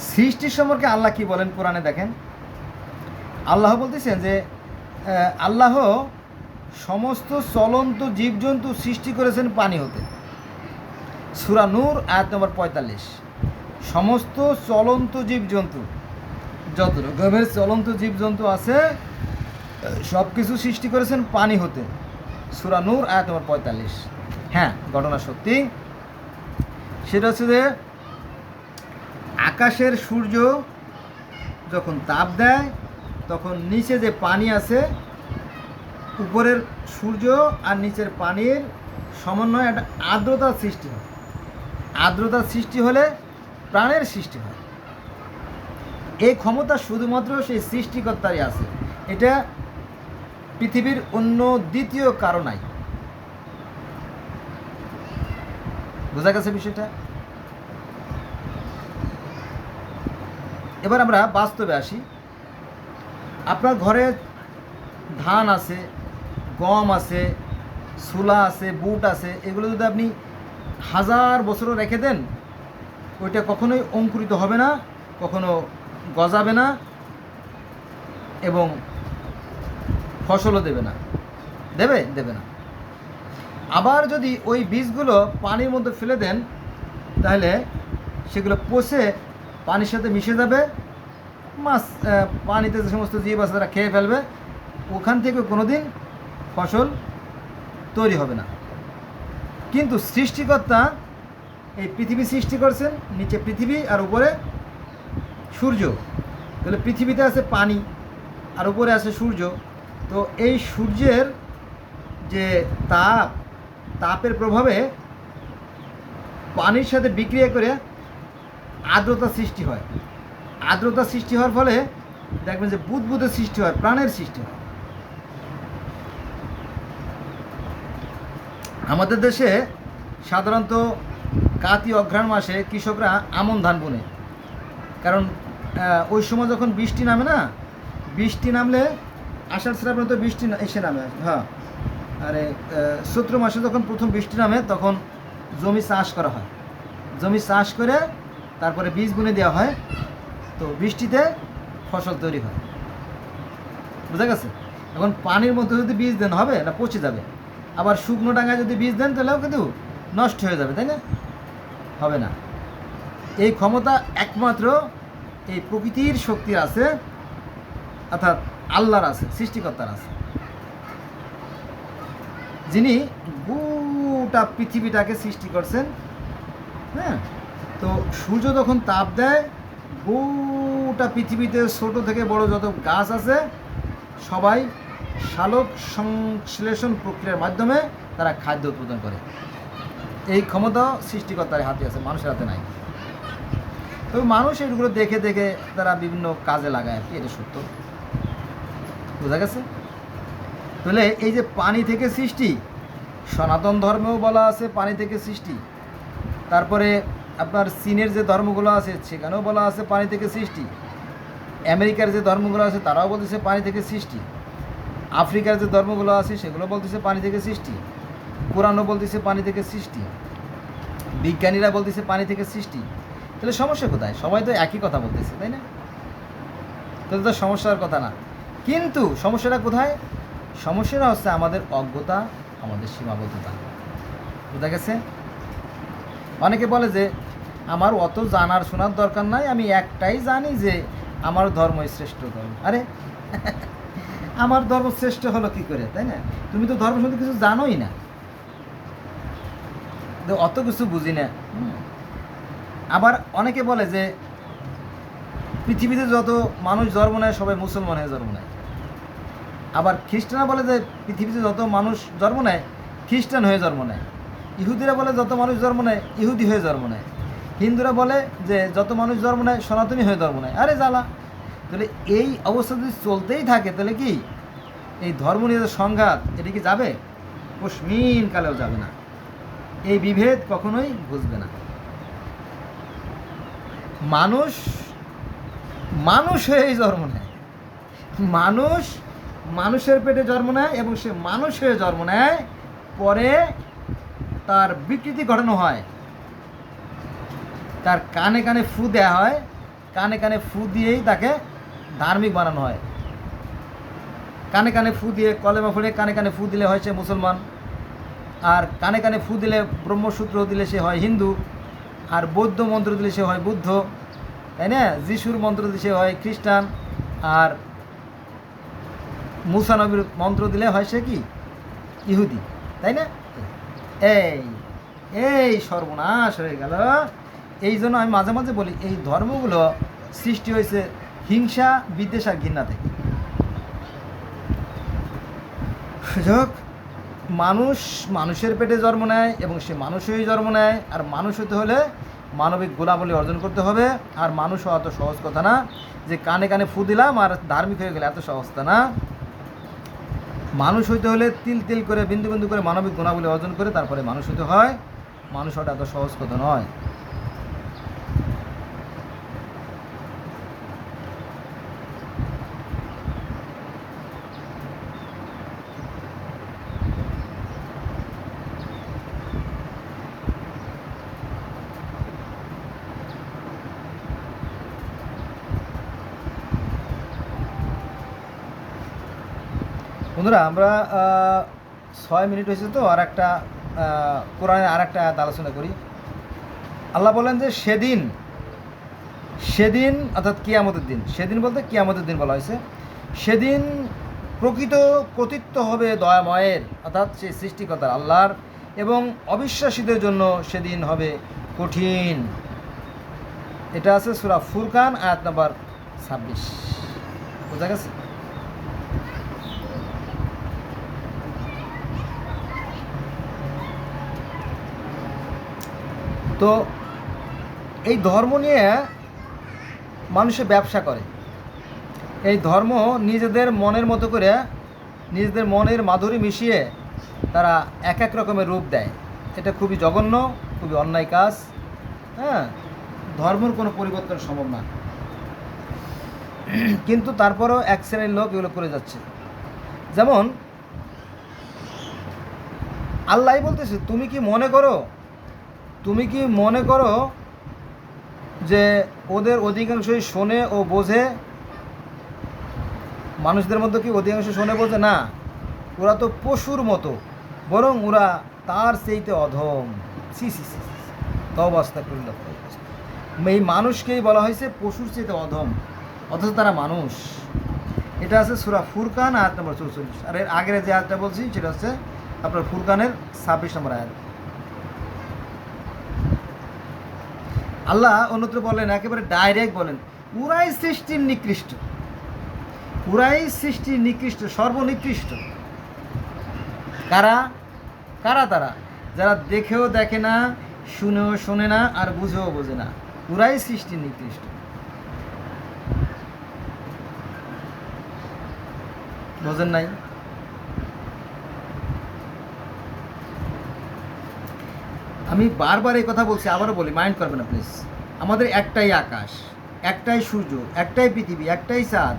সৃষ্টির সম্পর্কে আল্লাহ কি বলেন কোরআনে দেখেন। আল্লাহ বলতেছেন যে আল্লাহ সমস্ত চলন্ত জীবজন্তু সৃষ্টি করেছেন পানি হতে। সূরা নূর আয়াত নম্বর ৪৫। সমস্ত চলন্ত জীবজন্তু, যত রকমের চলন্ত জীবজন্তু আছে সব কিছু সৃষ্টি করেছেন পানি হতে। সূরা নূর আয়াত নম্বর ৪৫। হ্যাঁ, ঘটনা সত্যি। সেটা হচ্ছে যে আকাশের সূর্য যখন তাপ দেয় তখন নিচে যে পানি আছে, উপরের সূর্য আর নিচের পানির সমন্বয়ে একটা আর্দ্রতার সৃষ্টি হয়। আর্দ্রতার সৃষ্টি হলে প্রাণের সৃষ্টি হয়। এই ক্ষমতা শুধুমাত্র সেই সৃষ্টিকর্তারই আছে। এটা পৃথিবীর অন্য দ্বিতীয় কারো নাই। বোঝা গেছে বিষয়টা? এবার আমরা বাস্তবে আসি। আপনার ঘরে ধান আছে, গম আছে, ছোলা আছে, বুট আছে, এগুলো যদি আপনি 1000 বছরও রেখে দেন ওইটা কখনোই অঙ্কুরিত হবে না, কখনো গজাবে না এবং ফসলও দেবে না। দেবে না। আবার যদি ওই বীজগুলো পানির মধ্যে ফেলে দেন তাহলে সেগুলো পচে পানির সাথে মিশে যাবে, মাছ পানিতে যে সমস্ত জীব আছে তারা খেয়ে ফেলবে, ওখান থেকে কোনো দিন ফসল তৈরি হবে না। কিন্তু সৃষ্টিকর্তা এই পৃথিবী সৃষ্টি করছেন, নিচে পৃথিবী আর উপরে সূর্য। তাহলে পৃথিবীতে আছে পানি আর উপরে আছে সূর্য। তো এই সূর্যের যে তাপের প্রভাবে পানির সাথে বিক্রিয়া করে আর্দ্রতা সৃষ্টি হয়। আর্দ্রতা সৃষ্টি হওয়ার ফলে দেখবেন যে বুদবুদের সৃষ্টি হয়, প্রাণের সৃষ্টি হয়। আমাদের দেশে সাধারণত কাতি অঘ্রাণ মাসে কৃষকরা আমন ধান বুনে, কারণ ওই সময় যখন বৃষ্টি নামে না, বৃষ্টি নামলে আষাঢ় শ্রাবণে তো বৃষ্টি এসে নামে, হ্যাঁ, আরে চৈত্র মাসে যখন প্রথম বৃষ্টি নামে তখন জমি চাষ করা হয়। জমি চাষ করে তারপরে বীজ বুনে দেওয়া হয়, তো বৃষ্টিতে ফসল তৈরি হয়। বুঝা গেছে? এখন পানির মধ্যে যদি বীজ দেন হবে না, পচে যাবে। আবার শুকনো ডাঙায় যদি বীজ দেন তাহলেও কিন্তু নষ্ট হয়ে যাবে, তাই না? হবে না। এই ক্ষমতা একমাত্র এই প্রকৃতির শক্তির আছে, অর্থাৎ আল্লাহর আছে, সৃষ্টিকর্তার আছে, যিনি গোটা পৃথিবীটাকে সৃষ্টি করছেন। হ্যাঁ, তো সূর্য যখন তাপ দেয় গোটা পৃথিবীতে ছোট থেকে বড় যত গাছ আছে সবাই সালোক সংশ্লেষণ প্রক্রিয়ার মাধ্যমে তারা খাদ্য উৎপাদন করে। এই ক্ষমতা সৃষ্টিকর্তার হাতে আছে, মানুষের হাতে নাই। তবে মানুষ এগুলো দেখে দেখে তারা বিভিন্ন কাজে লাগায় আর কি, এটা সত্য। বোঝা গেছে? তাহলে এই যে পানি থেকে সৃষ্টি, সনাতন ধর্মেও বলা আছে পানি থেকে সৃষ্টি। তারপরে আপনার চীনের যে ধর্মগুলো আছে সেখানেও বলা আছে পানি থেকে সৃষ্টি। আমেরিকার যে ধর্মগুলো আছে তারাও বলতেছে পানি থেকে সৃষ্টি। আফ্রিকার যে ধর্মগুলো আছে সেগুলো বলতেছে পানি থেকে সৃষ্টি। কোরআনও বলতেছে পানি থেকে সৃষ্টি। বিজ্ঞানীরা বলতেছে পানি থেকে সৃষ্টি। তাহলে সমস্যা কোথায়? সবাই তো একই কথা বলতেছে, তাই না? তাহলে তো সমস্যার কথা না। কিন্তু সমস্যাটা কোথায়? সমস্যাটা হচ্ছে আমাদের অজ্ঞতা, আমাদের সীমাবদ্ধতা। বুঝা গেছে? অনেকে বলে যে আমার অত জানার শোনার দরকার নাই, আমি একটাই জানি যে আমার ধর্মই শ্রেষ্ঠ ধর্ম। আরে আমার ধর্ম শ্রেষ্ঠ হলো কী করে, তাই না? তুমি তো ধর্ম সম্বন্ধে কিছু জানোই না, অত কিছু বুঝি না। আবার অনেকে বলে যে পৃথিবীতে যত মানুষ জন্ম নেয় সবাই মুসলমান হয়ে জন্ম নেয়। আবার খ্রিস্টানরা বলে যে পৃথিবীতে যত মানুষ জন্ম নেয় খ্রিস্টান হয়ে জন্ম নেয়। ইহুদিরা বলে যত মানুষ জন্ম নেয় ইহুদি হয়ে জন্ম নেয়। হিন্দুরা বলে যে যত মানুষ জন্ম নেয় সনাতনী হয়ে জন্ম নেয়। আরে জ্বালা! তাহলে এই অবস্থা যদি চলতেই থাকে তাহলে কি এই ধর্ম নিয়ে সংঘাত এটা কি যাবে? কসমিন কালেও যাবে না। এই বিভেদ কখনোই বুঝবে না। মানুষ মানুষ হয়েই জন্ম নেয়, মানুষ মানুষের পেটে জন্ম নেয় এবং সে মানুষ হয়ে জন্ম নেয়, পরে তার বিকৃতি ঘটানো হয়, তার কানে কানে ফু দেওয়া হয়, কানে কানে ফু দিয়েই তাকে ধার্মিক বানানো হয়। কানে কানে ফু দিয়ে কলেমা পড়ে কানে কানে ফু দিলে হয় সে মুসলমান, আর কানে কানে ফু দিলে ব্রহ্মসূত্র দিলে সে হয় হিন্দু, আর বৌদ্ধ মন্ত্র দিলে সে হয় বুদ্ধ, তাই না? যিশুর মন্ত্র দিলে সে হয় খ্রিস্টান, আর মুসা নবীর মন্ত্র দিলে হয় সে কি ইহুদি, তাই না? এই এই সর্বনাশ হয়ে গেল। এই জন্য আমি মাঝে মাঝে বলি এই ধর্মগুলো সৃষ্টি হয়েছে হিংসা, বিদ্বেষ আর ঘৃণা থেকে। যাক, মানুষ মানুষের পেটে জন্ম নেয় এবং সে মানুষই জন্ম নেয়, আর মানুষ হতে হলে মানবিক গুণাবলী অর্জন করতে হবে। আর মানুষ হওয়া এত সহজ কথা না যে কানে কানে ফু দিলাম আর ধার্মিক হয়ে গেলে, এত সহজতা না। মানুষ হইতে হলে তিল তিল করে বিন্দু বিন্দু করে মানবিক গুণাবলী অর্জন করে তারপরে মানুষ হতে হয়। মানুষ হওয়াটা এত সহজ কথা নয়। বন্ধুরা, আমরা 6 মিনিট হয়েছে, তো আর একটা কোরআনের আর একটা আয়াত আলোচনা করি। আল্লাহ বলেন যে সেদিন, সেদিন অর্থাৎ কিয়ামতের দিন, সেদিন বলতে কিয়ামতের দিন বলা হয়েছে, সেদিন প্রকৃত কর্তৃত্ব হবে দয়াময়ের অর্থাৎ সেই সৃষ্টিকর্তার আল্লাহর, এবং অবিশ্বাসীদের জন্য সেদিন হবে কঠিন। এটা আছে সূরা ফুরকান আয়াত নাম্বার 26। বোঝা গেছে? তো এই ধর্ম নিয়ে মানুষে ব্যবসা করে। এই ধর্ম নিজেদের মনের মতো করে, নিজেদের মনের মাধুরী মিশিয়ে তারা এক এক রকমের রূপ দেয়। এটা খুবই জঘন্য, খুবই অন্যায় কাজ। হ্যাঁ, ধর্মের কোনো পরিবর্তন সম্ভব না, কিন্তু তারপরেও এক শ্রেণীর লোক এগুলো করে যাচ্ছে। যেমন আল্লাহ বলতেছে, তুমি কি মনে করো যে ওদের অধিকাংশই শোনে ও বোঝে? মানুষদের মধ্যে কি অধিকাংশ শোনে বোঝে? না, ওরা তো পশুর মতো, বরং ওরা তার চাইতে অধম। সি সি সি, তওবা করল। এই মানুষকেই বলা হয়েছে পশুর চাইতে অধম, অথচ তারা মানুষ। এটা আছে সূরা ফুরকান আয়াত নম্বর 44। আর এর আগের যে আয়াতটা বলছি সেটা হচ্ছে আপনার ফুরকানের 26 নম্বর আয়াত। আল্লাহ অন্যত্র বলেন, একেবারে ডাইরেক্ট বলেন, ওরাই সৃষ্টির নিকৃষ্ট, ওরাই সৃষ্টির নিকৃষ্ট, সর্বনিকৃষ্ট। কারা? তারা যারা দেখেও দেখে না, শুনেও শোনে না, আর বুঝেও বোঝে না, ওরাই সৃষ্টির নিকৃষ্ট। বোঝেন নাই? আমি বারবার এই কথা বলছি, আবারও বলি, মাইন্ড করবেন না প্লিজ। আমাদের একটাই আকাশ, একটাই সূর্য, একটাই পৃথিবী, একটাই চাঁদ।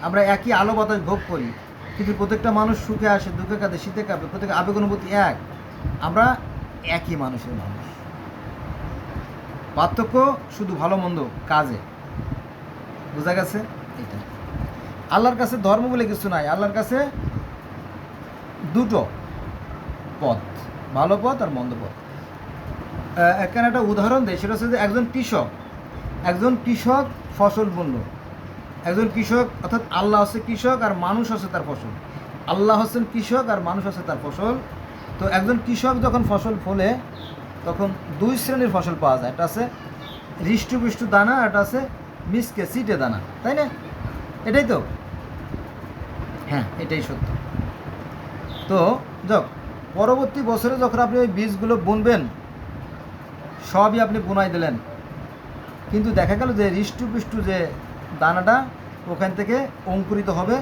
আমরা একই আলো বাতাস ভোগ করি, কিন্তু প্রত্যেকটা মানুষ সুখে আসে, দুঃখে কাঁদে, শীতে কাঁপে, প্রত্যেক আবেগ অনুভূতি এক। আমরা একই মানুষের মানুষ, পার্থক্য শুধু ভালো মন্দ কাজে। বোঝা গেছে? এটা আল্লাহর কাছে ধর্ম বলে কিছু নাই। আল্লাহর কাছে দুটো পথ, ভালো পথ আর মন্দ পথ। এখানে একটা উদাহরণ দেয়, সেটা হচ্ছে যে একজন কৃষক ফসল বুনল। একজন কৃষক, অর্থাৎ আল্লাহ হচ্ছে কৃষক আর মানুষ হচ্ছে তার ফসল। আল্লাহ হচ্ছেন কৃষক আর মানুষ হচ্ছে তার ফসল। তো একজন কৃষক যখন ফসল ফলে তখন দুই শ্রেণীর ফসল পাওয়া যায়। একটা আছে হৃষ্টপুষ্ট দানা, একটা আছে মিসকে সিটে দানা, তাই না? এটাই তো, হ্যাঁ এটাই সত্য। তো পরবর্তী বছরে যখন আপনি ওই বীজগুলো বুনবেন, সবই আপনি বুনাই দিলেন, কিন্তু দেখা গেল যে হৃষ্টপুষ্ট যে দানাটা ওখান থেকে অঙ্কুরিত হবে,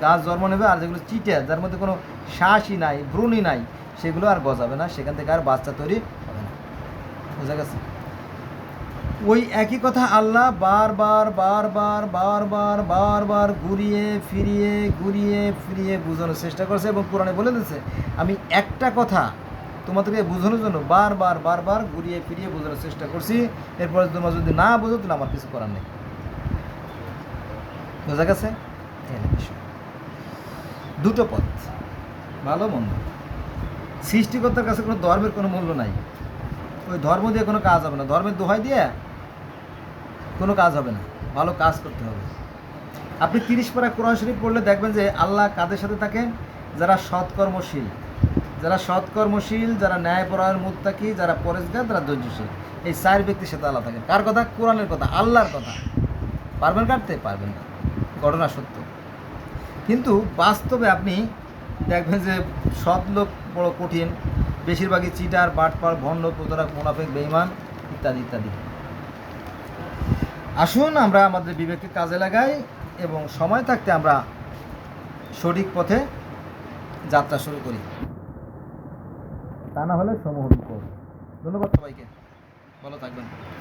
গাছ জন্ম নেবে, আর যেগুলো চিটে, যার মধ্যে কোনো শ্বাসই নাই, ভ্রূণই নাই, সেগুলো আর গজাবে না, সেখান থেকে আর বাচ্চা তৈরি হবে না। বোঝা গেছে? ওই একই কথা আল্লাহ বারবার ঘুরিয়ে ফিরিয়ে বোঝানোর চেষ্টা করছে, এবং কোরআনে বলে দিচ্ছে, আমি একটা কথা তোমাদেরকে বোঝানোর জন্য বারবার ঘুরিয়ে ফিরিয়ে বোঝানোর চেষ্টা করছি। এরপরে তোমরা যদি না বোঝো তাহলে আমার কিছু করার নেই। বোঝা গেছে? এই বিষয় দুটো পথ, ভালো মন্দ। সৃষ্টিকর্তার কাছে কোনো ধর্মের কোনো মূল্য নাই। ওই ধর্ম দিয়ে কোনো কাজ হবে না, ধর্মের দোহাই দিয়ে কোনো কাজ হবে না, ভালো কাজ করতে হবে। আপনি 30 পারা কোরআন শরীফ পড়লে দেখবেন যে আল্লাহ কাদের সাথে থাকেন? যারা সৎকর্মশীল, যারা ন্যায়পরায়ণ, মুত্তাকি, যারা পরেজগার, যারা ধৈর্যশীল, এই 4 ব্যক্তির সাথে আল্লাহ থাকেন। কার কথা? কোরআনের কথা, আল্লাহর কথা। পারবেন কাটতে? পারবেন না, ঘটনা সত্য। কিন্তু বাস্তবে আপনি দেখবেন যে সৎ লোক বড় কঠিন, বেশিরভাগই চিটার, বাটপার, ভণ্ড, প্রতারক, মুনাফিক, বেঈমান ইত্যাদি ইত্যাদি। আসুন আমরা আমাদের বিবেককে কাজে লাগাই এবং সময় থাকতে আমরা সঠিক পথে যাত্রা শুরু করি, তা না হলে সমূহ বিপদ। ধন্যবাদ সবাইকে, ভালো থাকবেন।